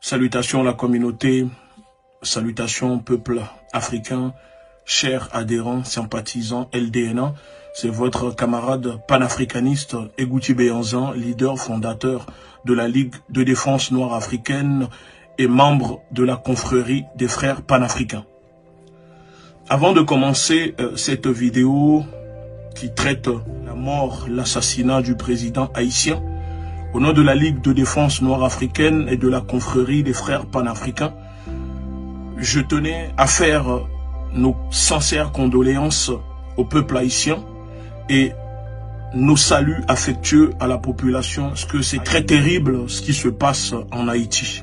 Salutations la communauté, salutations peuple africain, chers adhérents, sympathisants, LDNA. C'est votre camarade panafricaniste Egouti Béanzan, leader fondateur de la Ligue de défense noire africaine et membre de la confrérie des frères panafricains. Avant de commencer cette vidéo qui traite la mort, l'assassinat du président haïtien, au nom de la Ligue de défense noire africaine et de la confrérie des frères panafricains, je tenais à faire nos sincères condoléances au peuple haïtien et nos saluts affectueux à la population, parce que c'est très terrible ce qui se passe en Haïti.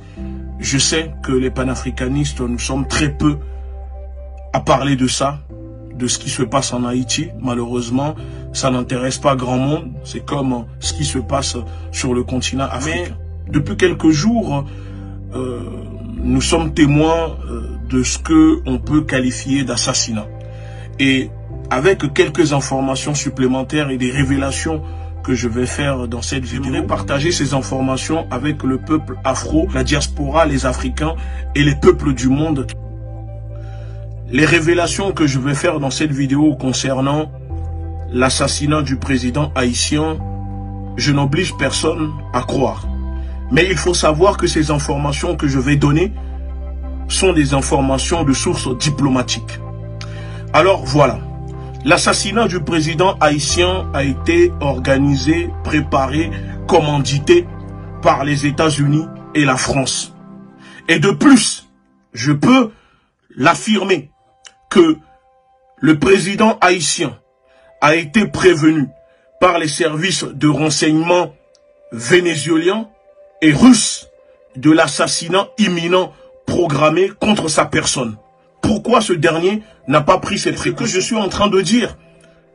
Je sais que les panafricanistes, nous sommes très peu à parler de ça, de ce qui se passe en Haïti. Malheureusement, ça n'intéresse pas grand monde. C'est comme ce qui se passe sur le continent africain. Mais depuis quelques jours, nous sommes témoins de ce que on peut qualifier d'assassinat. Et avec quelques informations supplémentaires et des révélations que je vais faire dans cette vidéo, je voudrais partager ces informations avec le peuple afro, la diaspora, les Africains et les peuples du monde. Les révélations que je vais faire dans cette vidéo concernant l'assassinat du président haïtien, je n'oblige personne à croire. Mais il faut savoir que ces informations que je vais donner sont des informations de sources diplomatiques. Alors voilà, l'assassinat du président haïtien a été organisé, préparé, commandité par les États-Unis et la France. Et de plus, je peux l'affirmer que le président haïtien a été prévenu par les services de renseignement vénézuéliens et russes de l'assassinat imminent programmé contre sa personne. Pourquoi ce dernier n'a pas pris cette précaution? Ce que je suis en train de dire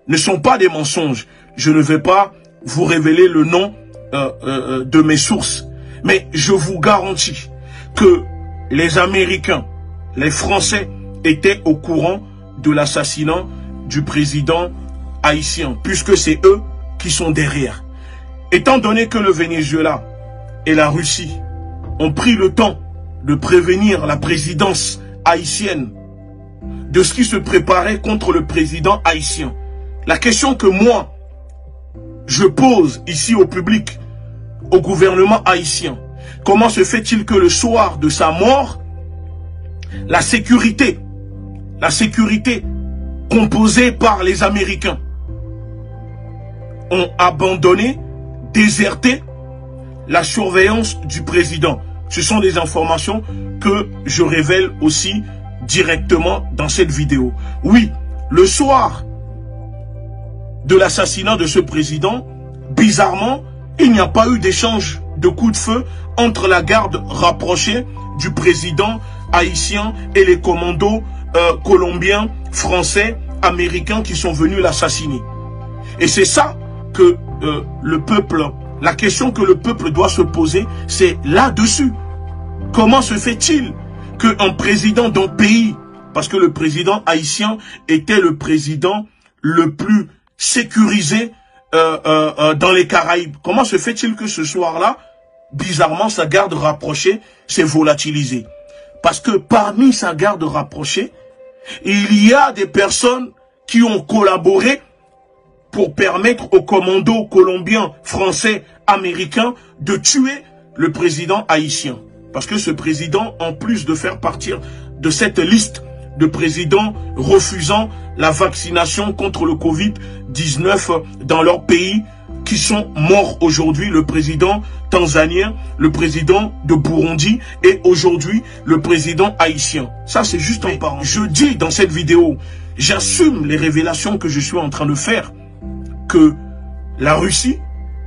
ne sont pas des mensonges. Je ne vais pas vous révéler le nom de mes sources. Mais je vous garantis que les Américains, les Français étaient au courant de l'assassinat du président haïtien, puisque c'est eux qui sont derrière. Étant donné que le Venezuela et la Russie ont pris le temps de prévenir la présidence haïtienne de ce qui se préparait contre le président haïtien, la question que moi, je pose ici au public, au gouvernement haïtien, comment se fait-il que le soir de sa mort, la sécurité composée par les Américains ont abandonné, déserté la surveillance du président? Ce sont des informations que je révèle aussi directement dans cette vidéo. Oui, le soir de l'assassinat de ce président, bizarrement, il n'y a pas eu d'échange de coups de feu entre la garde rapprochée du président haïtien et les commandos colombiens, français, américains qui sont venus l'assassiner. Et c'est ça que le peuple, la question que le peuple doit se poser, c'est là-dessus. Comment se fait-il qu'un président d'un pays, parce que le président haïtien était le président le plus sécurisé dans les Caraïbes, comment se fait-il que ce soir-là, bizarrement, sa garde rapprochée s'est volatilisée? Parce que parmi sa garde rapprochée, il y a des personnes qui ont collaboré pour permettre aux commandos colombiens, français, américains de tuer le président haïtien. Parce que ce président, en plus de faire partir de cette liste de présidents refusant la vaccination contre le Covid-19 dans leur pays, qui sont morts aujourd'hui, le président tanzanien, le président de Burundi et aujourd'hui le président haïtien. Ça, c'est juste en parlant. Je dis dans cette vidéo, j'assume les révélations que je suis en train de faire, que la Russie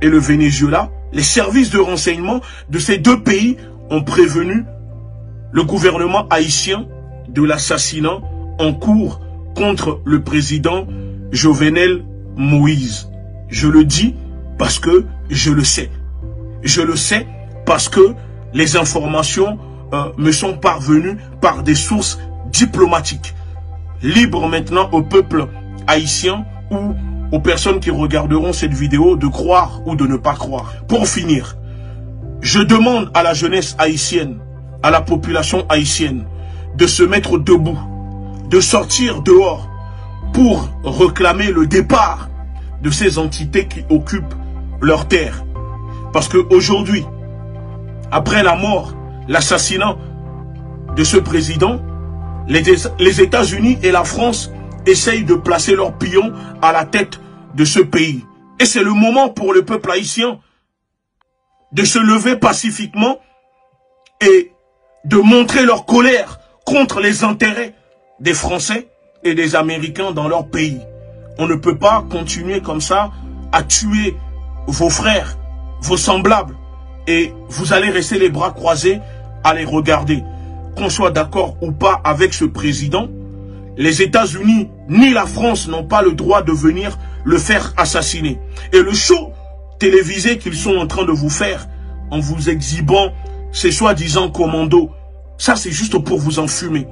et le Venezuela, les services de renseignement de ces deux pays ont prévenu le gouvernement haïtien de l'assassinat en cours contre le président Jovenel Moïse. Je le dis parce que je le sais. Je le sais parce que les informations me sont parvenues par des sources diplomatiques. Libre maintenant au peuple haïtien ou aux personnes qui regarderont cette vidéo de croire ou de ne pas croire. Pour finir, je demande à la jeunesse haïtienne à la population haïtienne de se mettre debout, de sortir dehors pour réclamer le départ de ces entités qui occupent leur terre. Parce qu'aujourd'hui, après la mort, l'assassinat de ce président, les États-Unis et la France essayent de placer leurs pions à la tête de ce pays. Et c'est le moment pour le peuple haïtien de se lever pacifiquement et de montrer leur colère contre les intérêts des Français et des Américains dans leur pays. On ne peut pas continuer comme ça à tuer vos frères, vos semblables, et vous allez rester les bras croisés à les regarder. Qu'on soit d'accord ou pas avec ce président, les États-Unis ni la France n'ont pas le droit de venir le faire assassiner. Et le show télévisé qu'ils sont en train de vous faire en vous exhibant ces soi-disant commandos, ça c'est juste pour vous enfumer.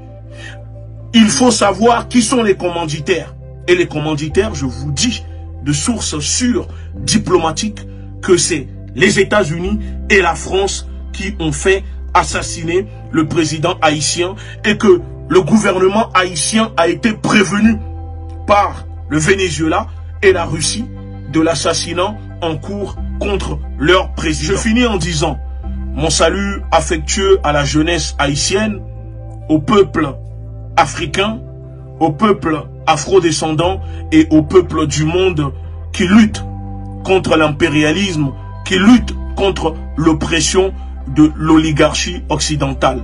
Il faut savoir qui sont les commanditaires. Et les commanditaires, je vous dis, de sources sûres, diplomatiques, que c'est les États-Unis et la France qui ont fait assassiner le président haïtien et que le gouvernement haïtien a été prévenu par le Venezuela et la Russie de l'assassinat en cours contre leur président. Je finis en disant mon salut affectueux à la jeunesse haïtienne, au peuple africain, au peuple afro-descendant et au peuple du monde qui lutte contre l'impérialisme, qui lutte contre l'oppression de l'oligarchie occidentale.